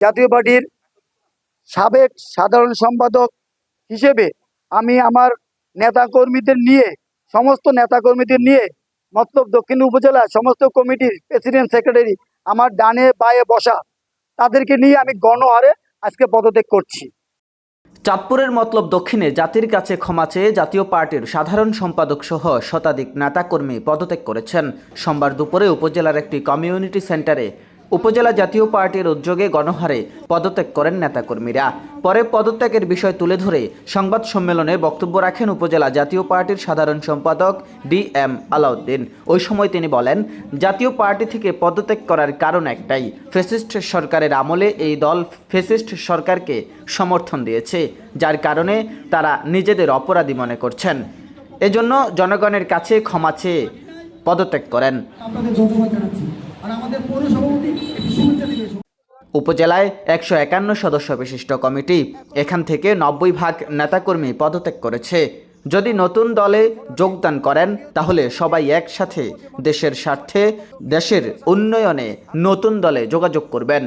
জাতীয় পার্টির সাবেক সাধারণ সম্পাদক হিসেবে আমি আমার সমস্ত নেতাকর্মীদের নিয়ে মতলব দক্ষিণ উপজেলা সমস্ত কমিটির প্রেসিডেন্ট সেক্রেটারি আমার ডানে বায়ে বসা তাদেরকে নিয়ে আমি গণহারে আজকে পদত্যাগ করছি। চাঁদপুরের মতলব দক্ষিণে জাতির কাছে ক্ষমা চেয়ে জাতীয় পার্টির সাধারণ সম্পাদক সহ শতাধিক নেতাকর্মী পদত্যাগ করেছেন। সোমবার দুপুরে উপজেলার একটি কমিউনিটি সেন্টারে উপজেলা জাতীয় পার্টির উদ্যোগে গণহারে পদত্যাগ করেন নেতাকর্মীরা। পরে পদত্যাগের বিষয় তুলে ধরে সংবাদ সম্মেলনে বক্তব্য রাখেন উপজেলা জাতীয় পার্টির সাধারণ সম্পাদক DM আলাউদ্দিন। ওই সময় তিনি বলেন, জাতীয় পার্টি থেকে পদত্যাগ করার কারণ একটাই, ফ্যাসিস্ট সরকারের আমলে এই দল ফ্যাসিস্ট সরকারকে সমর্থন দিয়েছে, যার কারণে তারা নিজেদের অপরাধী মনে করছেন। এজন্য জনগণের কাছে ক্ষমা চেয়ে পদত্যাগ করেন। উপজেলায় 151 সদস্য বিশিষ্ট কমিটি, এখান থেকে 90% নেতাকর্মী পদত্যাগ করেছে। যদি নতুন দলে যোগদান করেন তাহলে সবাই একসাথে দেশের স্বার্থে, দেশের উন্নয়নে নতুন দলে যোগাযোগ করবেন।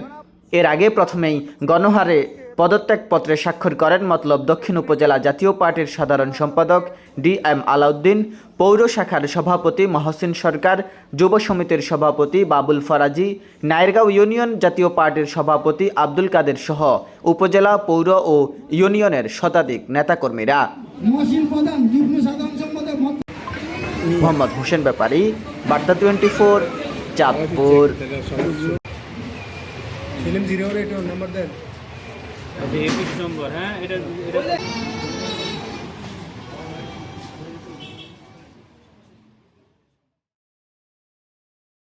এর আগে প্রথমেই গণহারে পদত্যাগপত্রে স্বাক্ষর করেন মতলব দক্ষিণ উপজেলা জাতীয় পার্টির সাধারণ সম্পাদক DM আলাউদ্দিন, পৌর শাখার সভাপতি মহসিন সরকার, যুব সমিতির সভাপতি বাবুল ফরাজি, নায়েরগাঁও ইউনিয়ন জাতীয় পার্টির সভাপতি আব্দুল কাদের সহ উপজেলা, পৌর ও ইউনিয়নের শতাধিক নেতাকর্মীরা। মোহাম্মদ হোসেন ব্যাপারী, বার্তা 24, চাঁদপুর। ফিল্ম 0 নম্বর দেন। নম্বর, হ্যাঁ এটা